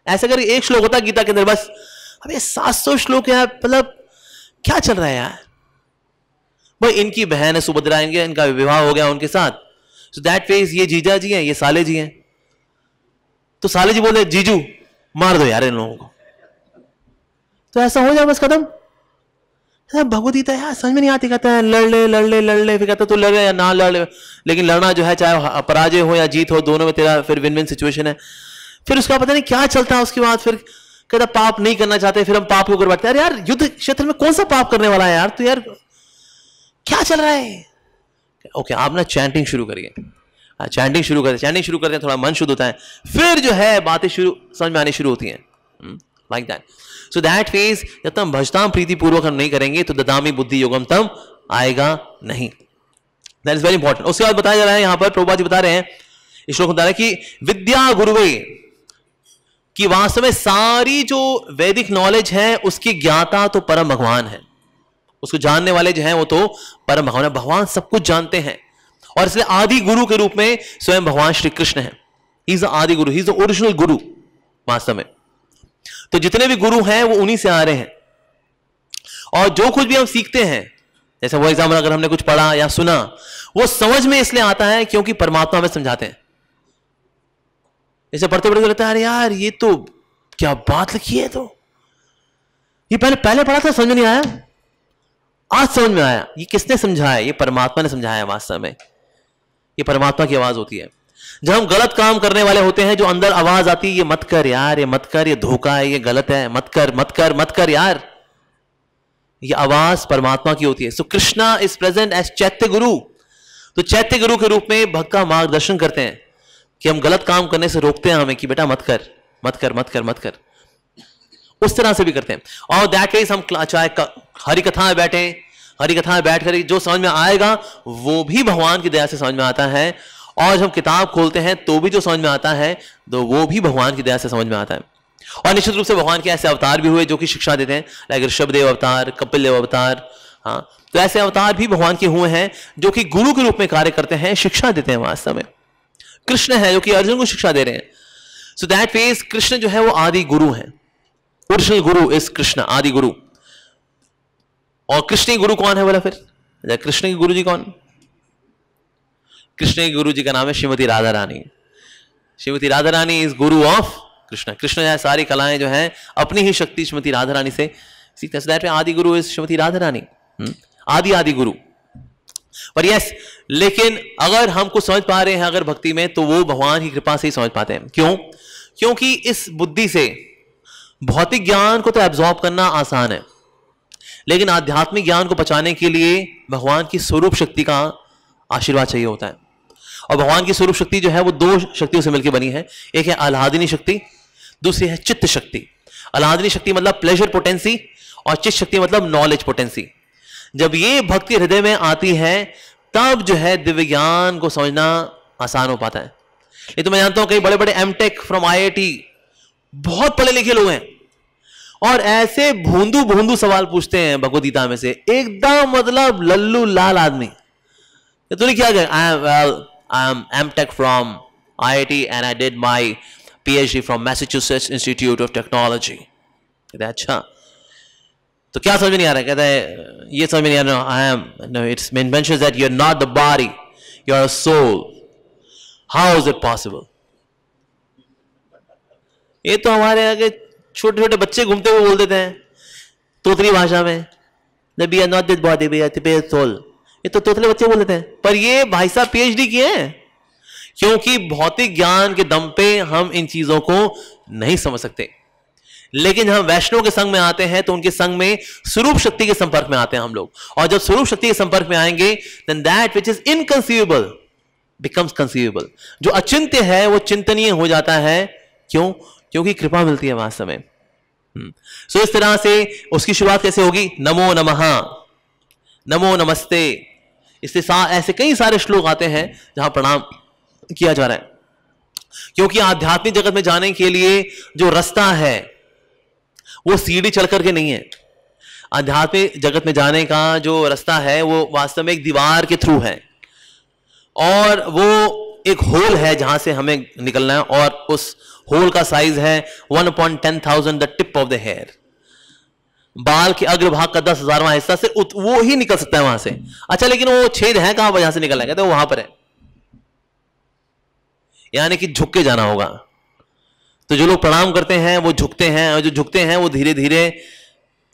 ऐसा करके एक श्लोक होता गीता के अंदर बस. अब ये 700 श्लोक है, मतलब क्या चल रहा है यार? भाई इनकी बहन है सुभद्रा, इनका विवाह हो गया उनके साथ. सो दैट मींस ये जीजा जी हैं, ये साले जी हैं. तो साले जी बोले जीजू मार दो यार इन लोगों को. तो ऐसा हो जाए बस खत्म. भगवद गीता यार समझ में नहीं आती. कहता है लड़ ले. फिर कहता है तू लड़े या ना लड़ ले, लेकिन लड़ना जो है चाहे पराजय हो या जीत हो, दोनों में तेरा फिर विन विन सिचुएशन है. फिर उसका पता नहीं क्या चलता है उसके बाद. फिर कहता पाप नहीं करना चाहते, फिर हम पाप को करवाते हैं. यार युद्ध क्षेत्र में कौन सा पाप करने वाला है यार? तो यार क्या चल रहा है? ओके, आप ना चैंटिंग शुरू करिए. चैंटिंग शुरू करते हैं, थोड़ा मन शुद्ध होता है, फिर जो है बातें समझ में आनी शुरू होती हैं. Like that. So that means जब तक भजताम प्रीतिपूर्वक हम नहीं करेंगे तो ददामी बुद्धि योगम तम आएगा नहीं. That is very important. उसके बाद बताया जा रहा है यहां पर, प्रभुपाद जी बता रहे हैं, इस श्लोक में बता रहे हैं कि विद्या गुरुवे कि वास्तव में सारी जो वैदिक नॉलेज है उसकी ज्ञाता तो परम भगवान है. उसको जानने वाले जो हैं वो तो परम भगवान है. भगवान सब कुछ जानते हैं और इसलिए आदि गुरु के रूप में स्वयं भगवान श्री कृष्ण है. ही इज द आदि गुरु, ही इज द ओरिजिनल गुरु वास्तव में. तो जितने भी गुरु हैं वो उन्हीं से आ रहे हैं. और जो कुछ भी हम सीखते हैं, जैसे वो एग्जाम्पल अगर हमने कुछ पढ़ा या सुना, वो समझ में इसलिए आता है क्योंकि परमात्मा हमें समझाते हैं. इसे पढ़ते पढ़ते लगता है अरे यार ये तो क्या बात लिखी है, तो ये पहले पढ़ा था समझ में नहीं आया, आज समझ में आया. ये किसने समझाया? ये परमात्मा ने समझाया. वास्तव में ये परमात्मा की आवाज होती है. जब हम गलत काम करने वाले होते हैं, जो अंदर आवाज आती है ये मत कर यार, ये मत कर, ये धोखा है, ये गलत है, मत कर यार, ये आवाज परमात्मा की होती है. सो कृष्णा इज प्रेजेंट एज चैत्य गुरु. तो चैत्य गुरु के रूप में भक्त का मार्गदर्शन करते हैं कि हम गलत काम करने से रोकते हैं हमें कि बेटा मत कर. उस तरह से भी करते हैं. और दैट केस हम चाहे हरि कथा में बैठ कर जो समझ में आएगा वो भी भगवान की दया से समझ में आता है. और जब हम किताब खोलते हैं तो भी जो समझ में आता है तो वो भी भगवान की दया से समझ में आता है. और निश्चित रूप से भगवान के ऐसे अवतार भी हुए जो कि शिक्षा देते हैं, लाइक ऋषभदेव अवतार, कपिल देव अवतार. हाँ, तो ऐसे अवतार भी भगवान के हुए हैं जो कि गुरु के रूप में कार्य करते हैं, शिक्षा देते हैं. वास्तव में कृष्ण है जो कि अर्जुन को शिक्षा दे रहे हैं. सो दैट मींस कृष्ण जो है वो आदि गुरु है. ओरिजिनल गुरु इज कृष्ण, आदि गुरु. और कृष्ण की गुरु कौन है बोला? फिर कृष्ण की गुरु जी कौन? कृष्ण के गुरु जी का नाम है Shrimati Radha Rani. Shrimati Radha Rani is Guru of Krishna. Krishna है सारी कलाएं जो हैं अपनी ही शक्ति श्रीमती राधा रानी से सीखते हैं. सो दैट में आदि गुरु इज श्रीमती राधा रानी, आदि गुरु. पर यस, लेकिन अगर हम कुछ समझ पा रहे हैं अगर भक्ति में, तो वो भगवान की कृपा से ही समझ पाते हैं. क्यों? क्योंकि इस बुद्धि से भौतिक ज्ञान को तो एब्जॉर्ब करना आसान है, लेकिन आध्यात्मिक ज्ञान को पचाने के लिए भगवान की स्वरूप शक्ति का आशीर्वाद चाहिए होता है. और भगवान की स्वरूप शक्ति जो है वो दो शक्तियों से मिलकर बनी है. एक है आह्लादिनी शक्ति, दूसरी है चित्त शक्ति. आह्लादिनी शक्ति मतलब प्लेजर पोटेंसी और चित्त शक्ति मतलब नॉलेज पोटेंसी. जब ये भक्ति हृदय में आती है तब जो है दिव्य ज्ञान को समझना आसान हो पाता है. ये तो मैं जानता हूं कई बड़े बड़े एमटेक फ्रॉम आईआईटी, बहुत पढ़े लिखे लोग हैं, और ऐसे भोंदू भोंदू सवाल पूछते हैं भगवद गीता में से, एकदम मतलब लल्लू लाल आदमी। तूने क्या कहा? I am MTech from IIT and I did my PhD from Massachusetts Institute of Technology. कहते हैं अच्छा, तो क्या समझ में नहीं आ रहा? कहता है ये समझ में नहीं आ रहा, I am no, it's mentions that you are not the body, you are a soul, how is it possible? ये तो हमारे आगे छोटे छोटे बच्चे घूमते हुए बोल देते हैं तोतली भाषा में, we are not this body, we are the soul. ये तो तोतले बच्चे बोल देते हैं, पर ये भाई साहब पीएचडी किए हैं, क्योंकि भौतिक ज्ञान के दम पे हम इन चीजों को नहीं समझ सकते। लेकिन हम वैष्णव के संग में आते हैं तो उनके संग में स्वरूप शक्ति के संपर्क में आते हैं हम लोग, और जब स्वरूप शक्ति के संपर्क में आएंगे, then that which is inconceivable becomes conceivable. जो अचिंत्य है वो चिंतनीय हो जाता है। क्यों? क्योंकि कृपा मिलती है वास्तव में। सो इस तरह से उसकी शुरुआत कैसे होगी? नमो नमः, नमो नमस्ते। इससे ऐसे कई सारे श्लोक आते हैं जहां प्रणाम किया जा रहा है, क्योंकि आध्यात्मिक जगत में जाने के लिए जो रास्ता है वो सीढ़ी चल करके नहीं है। आध्यात्मिक जगत में जाने का जो रास्ता है वो वास्तव में एक दीवार के थ्रू है, और वो एक होल है जहां से हमें निकलना है, और उस होल का साइज है 1/10,000 the tip of the hair. बाल के अग्रभाग का 10,000वां हिस्सा से वो ही निकल सकता है वहां से। अच्छा, लेकिन वो छेद है कहां पर जहां से निकलना है? कहते हैं वो वहां पर है, यानी कि झुक के जाना होगा। तो जो लोग प्रणाम करते हैं वो झुकते हैं, और जो झुकते हैं वो धीरे धीरे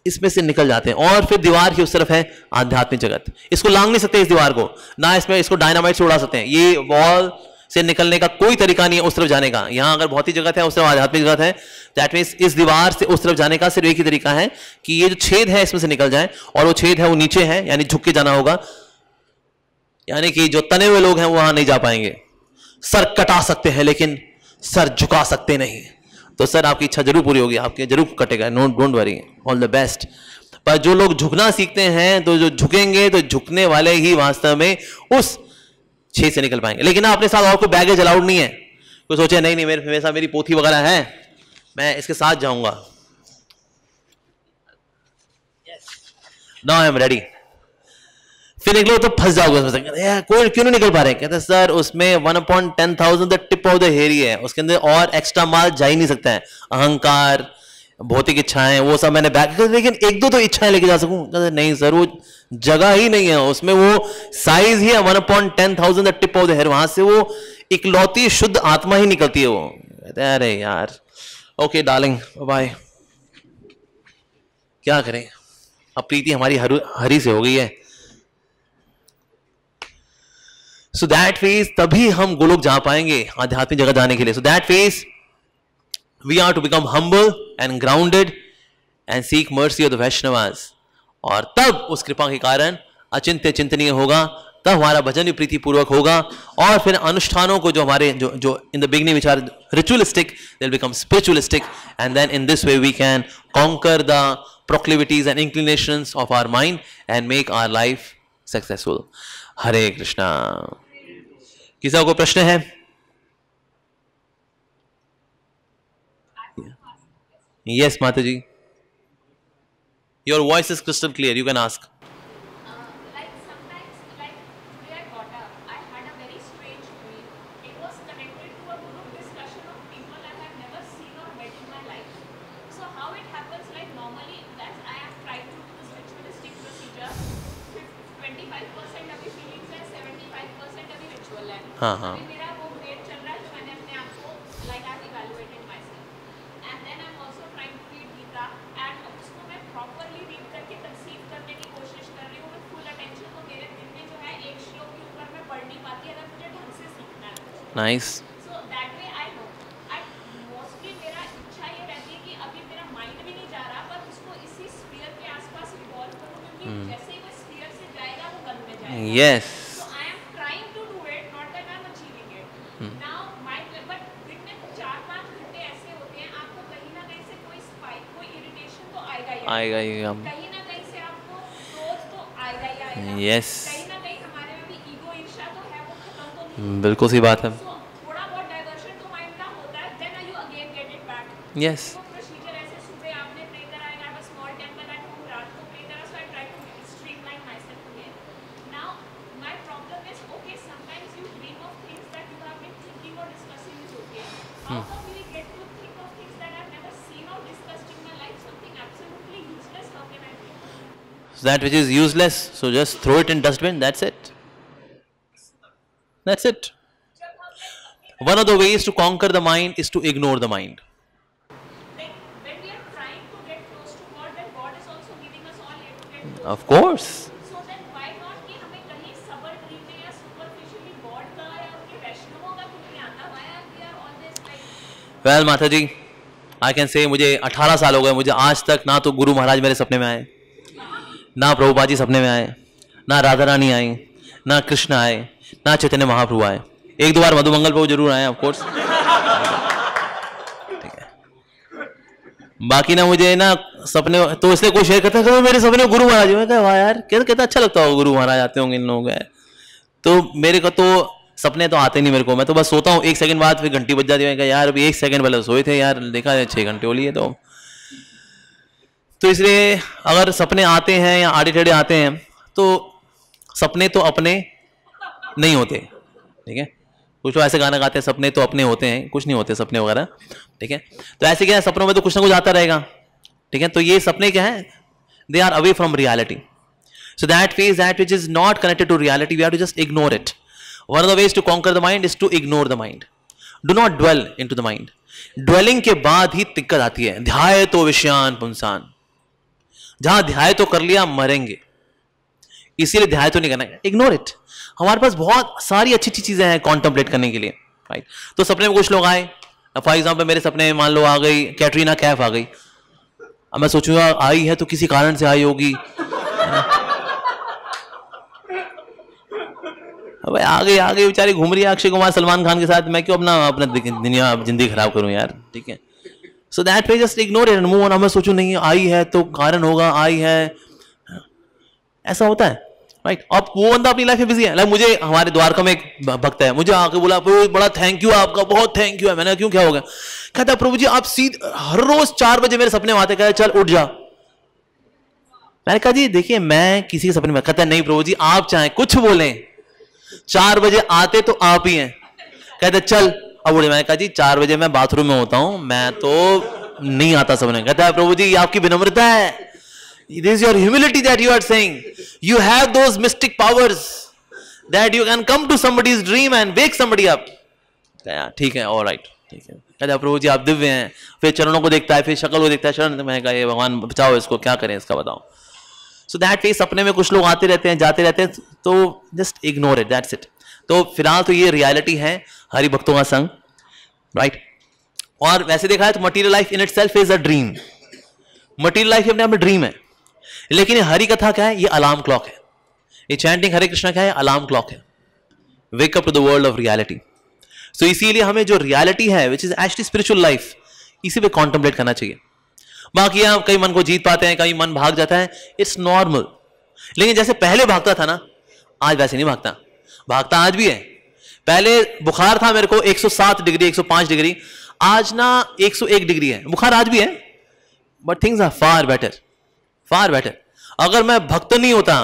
इसमें से निकल जाते हैं, और फिर दीवार की उस तरफ है आध्यात्मिक जगत। इसको लांग नहीं सकते इस दीवार को, ना इसमें इसको डायनामाइट से उड़ा सकते हैं। ये वॉल से निकलने का कोई तरीका नहीं है उस तरफ जाने का। यहां अगर भौतिक जगत है, उस तरफ आध्यात्मिक जगत है, दैट मींस इस दीवार से उस तरफ जाने का सिर्फ एक ही तरीका है कि ये जो छेद है इसमें से निकल जाए, और वो छेद है वो नीचे है, यानी झुक के जाना होगा। यानी कि जो तने हुए लोग हैं वो वहां नहीं जा पाएंगे। सर कटा सकते हैं लेकिन सर झुका सकते नहीं। तो सर आपकी इच्छा जरूर पूरी होगी, आपके जरूर कटेगा, no don't worry, all the best. पर जो लोग झुकना सीखते हैं, तो जो झुकेंगे तो झुकने वाले ही वास्तव में उस छेद से निकल पाएंगे। लेकिन अपने साथ और कोई बैगेज अलाउड नहीं है। कोई सोचे नहीं नहीं मेरे साथ मेरी पोथी वगैरह है, मैं इसके साथ जाऊंगा, नाउ आई एम रेडी। फिर निकलो तो फंस जाओगे उसमें। कोई क्यों नहीं निकल पा रहे? कहते सर उसमें 1/10,000 the tip of the hair ही है, उसके अंदर और एक्स्ट्रा माल जा ही नहीं सकता है। अहंकार, भौतिक इच्छाएं, वो सब मैंने बैक, लेकिन एक दो तो इच्छाएं लेके जा सकूं? कहते नहीं सर, वो जगह ही नहीं है उसमें, वो साइज ही है 1/10,000 the tip of the hair, वहां से वो इकलौती शुद्ध आत्मा ही निकलती है वो। कहते हैं अरे यार, ओके डार्लिंग बाय। क्या करें, अब प्रीति हमारी हरी से हो गई है। सो दैट फेज, तभी हम गोलोक जा पाएंगे आध्यात्मिक जगत जाने के लिए। So that phase we are to become humble and grounded and seek mercy of the Vaishnavas. और तब उस कृपा के कारण अचिंत्य चिंतनीय होगा, तब हमारा भजन भी प्रीति पूर्वक होगा, और फिर अनुष्ठानों को जो हमारे जो in the beginning which are ritualistic, they will become spiritualistic, and then in this way we can conquer the proclivities and inclinations of our mind and make our life successful. हरे कृष्णा। किसी को प्रश्न है? Yes, माता जी। Your voice is crystal clear. You can ask. Like sometimes, like today I got up, I had a very strange dream. It was connected to a group discussion of people I have never seen or met in my life. So how it happens, like normally, as I have tried to do this ritualistic procedure, 25% अभी feelings है, 75% अभी ritual है। हाँ हाँ। अभी मेरा वो grade चल रहा है, जो मैंने अपने आप को like I've evaluated myself. And then I'm also trying to read Gita, and उसको मैं properly read करके conceive करने की कोशिश कर रही हूँ with full attention। तो मेरे दिन में जो है एक श्लोक के ऊपर मैं पढ़ नहीं पाती अगर मुझे ढंग से सीखना है। Nice. So that way I know. Mostly मेरा इच्छा ये रहती है कि अभी मेरा mind भी नहीं जा रहा, पर उसको इसी sphere के आसपास revolve करूँ, क्योंकि जैसे ही वो sphere से जाएगा वो गन में जाएगा। Yes. So I am trying to do it, not that I am achieving it. Now my but दिन में 4-5 घंटे ऐसे होते हैं, आपको कहीं ना कहीं से कोई spike, कोई irritation तो आएगा ही आएगा ही हम। कहीं ना कहीं से आपको क्रोध तो आएगा ही आएगा। Yes. कहीं ना कहीं हमारे में भी ईगो ईर्ष्या तो है, वो खत्म तो नहीं। बिल्कुल सही बात है। So, थोड़ा बहुत Yes. वो प्रोसीजर ऐसे सुबह आपने प्रे करा, I have a small temple at home, रात को प्रे करा, so I try to streamline myself again. Now my problem is, okay, sometimes you dream of things that you have been thinking or discussing is okay. How come we get to think of things that I've never seen or discussed in my life, something absolutely useless? How can I think? So that which is useless, so just throw it in dustbin. That's it. That's it. One of the ways to conquer the mind is to ignore the mind. Like when we are trying to get close to God, then God is also giving us all aid to get close. Of course. So then why not कि हमें कहीं सबर dream में या superficially God का या उनके वैष्णवों का कुछ नहीं आता? Why are we are always like Well, माता जी, I can say मुझे 18 साल हो गए, मुझे आज तक ना तो गुरु महाराज मेरे सपने में आए, ना प्रभुपाद जी सपने में आए, ना राधा रानी आई, ना कृष्ण आए, ना चैतन्य महाप्रभु आए. एक दो बार मधुमंगल पे वो जरूर आए, ऑफ कोर्स. ठीक है. बाकी ना मुझे ना सपने तो इसलिए कोई शेयर करता है कि मेरे सपने में गुरु महाराज. मैं कहा वाह यार, कहता अच्छा लगता होगा गुरु महाराज आते होंगे इन लोगों के. तो मेरे को तो सपने तो आते नहीं मेरे को. मैं तो बस सोता हूँ, 1 सेकंड बाद फिर घंटी बज जाती है. मैं कहा यार अभी 1 सेकंड पहले सोए थे यार, देखा 6 घंटे हो लिए. तो इसलिए अगर सपने आते हैं या आड़े टेढ़े आते हैं तो सपने तो अपने नहीं होते. ठीक है. कुछ लोग ऐसे गाना गाते हैं सपने तो अपने होते हैं, कुछ नहीं होते सपने वगैरह. ठीक है. तो ऐसे क्या है, सपनों में तो कुछ ना कुछ आता रहेगा. ठीक है. तो ये सपने क्या है, they are away from reality. So that phase that which is not connected to reality, we have to just ignore it. One of the ways to conquer the mind is to ignore the mind. Do not dwell in to the mind. Dwelling के बाद ही दिक्कत आती है. ध्याय तो विषयान पुंसान, जहां ध्याय तो कर लिया मरेंगे, इसीलिए ध्याय तो नहीं करना. Ignore it. हमारे पास बहुत सारी अच्छी अच्छी चीजें हैं कॉन्टेम्पलेट करने के लिए. राइट. तो सपने में कुछ लोग आए, फॉर एग्जाम्पल मेरे सपने में मान लो आ गई कैटरीना कैफ आ गई. अब मैं सोचूंगा आई है तो किसी कारण से आई होगी. अब आ गई बेचारी घूम रही है अक्षय कुमार सलमान खान के साथ. मैं क्यों अपना दुनिया जिंदगी खराब करूं यार. ठीक है. So that way just ignore it and move on. मैं सोचूं नहीं आई है तो कारण होगा, आई है, ऐसा होता है. राइट. अब वो बंदा अपनी लाइफ में बिजी है. मुझे हमारे द्वारका में एक भक्त है, मुझे आके बोला प्रभु बड़ा थैंक यू आपका, बहुत थैंक यू है. मैंने क्यों, क्या हो गया? कहता प्रभु जी आप हर रोज 4 बजे मेरे सपने में आते, कहते चल उठ जा. मैंने कहा जी देखिए मैं किसी के सपने में. कहता नहीं प्रभु जी आप चाहे कुछ बोले, 4 बजे आते तो आप ही हैं. कहते चल अब उठे. मैंने कहा जी 4 बजे मैं बाथरूम में होता हूं, मैं तो नहीं आता सपने. कहता है प्रभु जी ये आपकी विनम्रता है. This is your humility that you are saying. You have those mystic powers that you can come to somebody's dream and wake somebody up. ठीक है, all right, ठीक है. कहते प्रभु जी आप दिव्य हैं. फिर चरणों को देखता है, फिर शक्ल को देखता है, शरण. मैंने कहा ये भगवान बचाओ इसको, क्या करें इसका बताओ. सो दैट वे सपने में कुछ लोग आते रहते हैं जाते रहते हैं, तो just ignore it, that's it. तो फिलहाल तो ये रियलिटी है हरि भक्तों का संग. राइट. और वैसे देखा है तो material life in itself is a dream. Material life अपने आप में ड्रीम है. लेकिन ये हरि कथा क्या है, ये अलार्म क्लॉक है. ये चैंटिंग हरे कृष्णा क्या है, अलार्म क्लॉक है. Wake up to the world of reality. So इसीलिए हमें जो रियलिटी है which is actually spiritual life, इसी पे कॉन्टेम्पलेट करना चाहिए. बाकी हम कई मन को जीत पाते हैं, कई मन भाग जाता है, इट्स नॉर्मल. लेकिन जैसे पहले भागता था ना, आज वैसे नहीं भागता. भागता आज भी है. पहले बुखार था मेरे को 107 डिग्री 105 डिग्री, आज ना 101 डिग्री है. बुखार आज भी है, but things are far better, far better. अगर मैं भक्त नहीं होता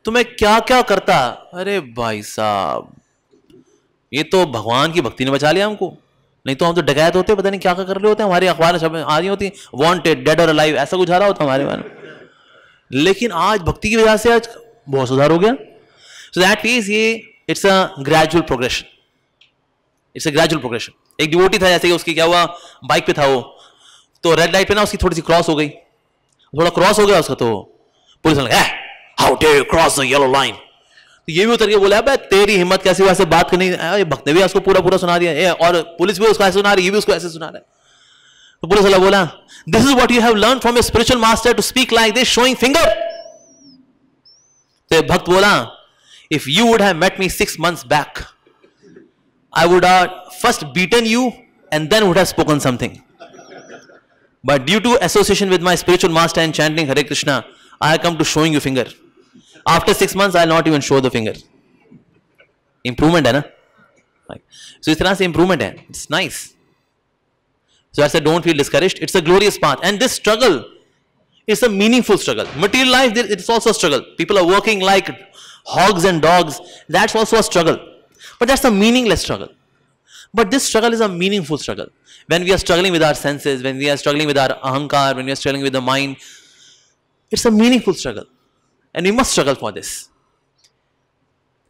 तो मैं क्या क्या करता. अरे भाई साहब, ये तो भगवान की भक्ति ने बचा लिया हमको. नहीं तो हम तो डकैत होते, पता नहीं क्या क्या कर रहे होते. हमारी अखबार आ रही होती वांटेड, डेड और अलाइव, ऐसा कुछ आ रहा होता हमारे बारे में. लेकिन आज भक्ति की वजह से आज बहुत सुधार हो गया. सो दैट मींस ये it's a gradual progression. It's a gradual progression. एक डिवोटी था, जैसे कि उसकी क्या हुआ, बाइक पे था वो, तो रेड लाइट पे ना उसकी थोड़ी सी क्रॉस हो गई. थोड़ा क्रॉस हो गया उसका, तो पुलिस ने कहा how dare you cross the yellow line. तो ये भी उतर के बोला है तेरी हिम्मत कैसी वैसे बात करनी. भक्त ने भी उसको पूरा पूरा सुना दिया, और पुलिस भी उसको ऐसे सुना रही, ये भी उसको ऐसे सुना रहा है. तो पुलिस वाला बोला this is what you have learn from your spiritual master to speak like this showing finger. तो भक्त बोला if you would have met me 6 months back, I would have first beaten you and then would have spoken something. But due to association with my spiritual master and chanting Hare Krishna, I have come to showing you finger. After 6 months, I'll not even show the finger. Improvement है ना? So इस तरह से improvement है. It's nice. So I said, don't feel discouraged. It's a glorious path. And this struggle is a meaningful struggle. Material life, it's also a struggle. People are working like hogs and dogs. That's also a struggle. But that's a meaningless struggle. But this struggle is a meaningful struggle. When we are struggling with our senses, when we are struggling with our ahankar, when we are struggling with the mind, it's a meaningful struggle. And we must struggle for this.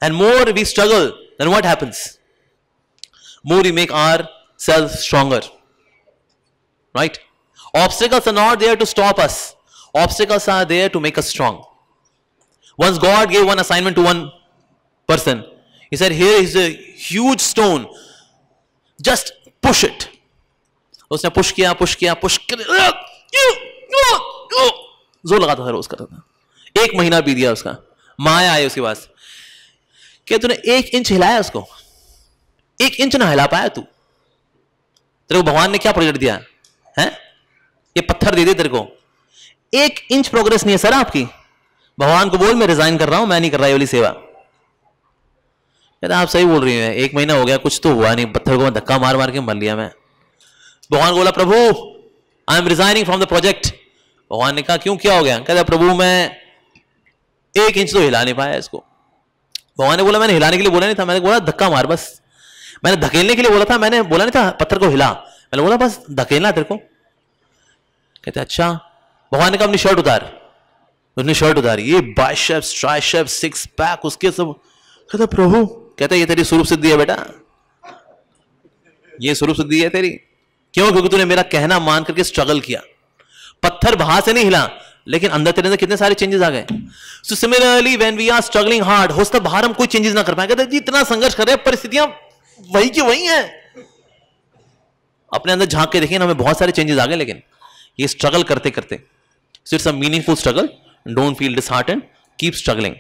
And more we struggle, then what happens? More we make ourselves stronger. Right? Obstacles are not there to stop us. Obstacles are there to make us strong. Once God gave one assignment to one person. He said, here is a huge stone. Just push it. उसने push किया जोर लगाता था रोज करता था. 1 महीना बीत गया उसका. माँ आई उसके पास. क्या तूने 1 इंच हिलाया उसको? 1 इंच ना हिला पाया तू. तेरे को भगवान ने क्या प्रोजेक्ट दिया है? ये पत्थर दे दे तेरे को. 1 इंच प्रोग्रेस नहीं है सर आपकी. भगवान को बोल मैं रिजाइन कर रहा हूं, मैं नहीं कर रहा ये वाली सेवा. कहता आप सही बोल रही हैं. 1 महीना हो गया, कुछ तो हुआ नहीं. पत्थर को धक्का मार मार के मर लिया मैं. भगवान को बोला प्रभु I am resigning from the project. भगवान ने कहा क्यों, क्या हो गया? कहता प्रभु मैं 1 इंच तो हिला नहीं पाया इसको. भगवान ने बोला मैंने हिलाने के लिए बोला नहीं था, मैंने बोला धक्का मार बस. मैंने धकेलने के लिए बोला था, मैंने बोला नहीं था पत्थर को हिला. मैंने बोला बस धकेलना तेरे को. कहते अच्छा. भगवान ने कहा अपनी शर्ट उतार. उसने शर्ट उतारी. ये बाइसेप्स, ट्राइसेप्स, 6 पैक उसके सब. कहता प्रभु, कहता ये तेरी स्वरूप सिद्धि है बेटा, ये स्वरूप सिद्धि है तेरी. क्यों? क्योंकि तूने मेरा कहना मान करके स्ट्रगल किया. पत्थर बाहर से नहीं हिला, लेकिन अंदर तेरे अंदर कितने सारे चेंजेस आ गए. So similarly when we are struggling hard, हो सकता है बाहर हम कोई चेंजेस ना कर पाए. कहते जी इतना संघर्ष कर रहे हैं, परिस्थितियां वही की वही हैं. अपने अंदर झांक के देखिए ना, हमें बहुत सारे चेंजेस आ गए, लेकिन ये स्ट्रगल करते करते. So it's a meaningful struggle. Don't feel disheartened, keep struggling.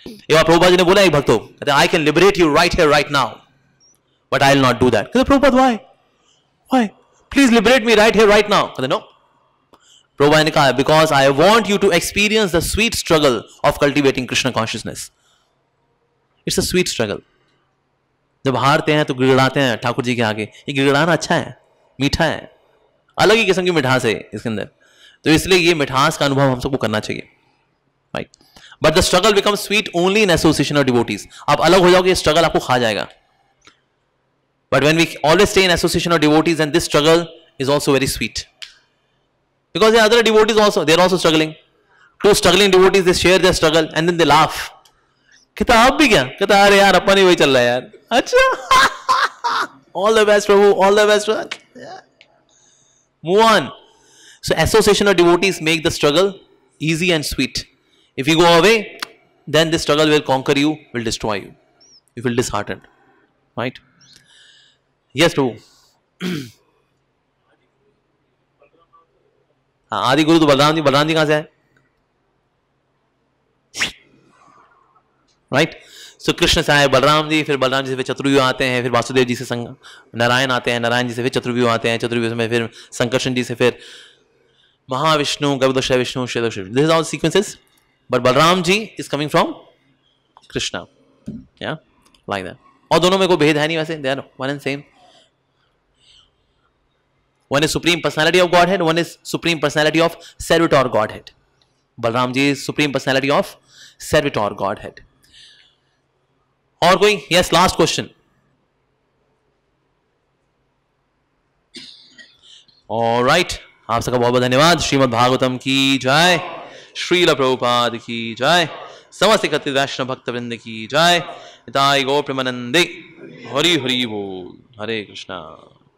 एक बार प्रभुपाद जी ने बोला एक भक्त को, कहते I can liberate you right here right now, but I will not do that. कहते Prabhupada why please liberate me right here right now. कहते no. Prabhupada ने कहा because I want you to experience the sweet struggle of cultivating Krishna consciousness. It's a sweet struggle. जब हारते हैं तो गिड़गिड़ाते हैं ठाकुर जी के आगे. ये गिड़गिड़ाना अच्छा है, मीठा है, अलग ही किस्म की मिठास है इसके अंदर. तो इसलिए ये मिठास का अनुभव हम सबको करना चाहिए. Right. But the struggle become sweet only in association of devotees. आप अलग हो जाओगे, स्ट्रगल आपको खा जाएगा. But when we always stay in association of devotees and this struggle is also very sweet, because the other devotees also they are also struggling. 2 struggling devotees they share their struggle and then they laugh. कहता आप भी क्या? कहता अरे यार अपन ही वही चल रहा है यार. अच्छा. All the best Prabhu, all the best. Move on. So association of devotees make the struggle easy and sweet. If you go away, then this struggle will conquer you, will destroy you. You will disheartened. Right? Yes, Prabhu. आदि गुरु तो बलराम जी कहां से है? Right. सो कृष्ण से आए बलराम जी, फिर बलराम जी से फिर चतुर्व्यूह आते हैं, फिर वासुदेव जी से नारायण आते हैं, नारायण जी से फिर चतुर्व्यूह आते हैं, चतुर्व्यूह में फिर संकर्षण जी से फिर Mahavishnu, गर्भदोष Vishnu, श्वेतदोष Vishnu. This is all sequences. But Balram ji is coming from Krishna. Yeah, like that. और दोनों में कोई भेद है नहीं वैसे. They are one and same. One is supreme personality of Godhead. One is supreme personality of servitor Godhead. Balram ji is supreme personality of servitor Godhead. और कोई? Yes, last question. All right. आप सबका बहुत बहुत धन्यवाद. श्रीमद् भागवतम की जय. श्रील प्रभुपाद की जय. समस्त एकत्रित वैष्णव भक्त वृंद की जय. निताय गौर प्रेमानंदे. हरि हरि बोल. हरे कृष्णा.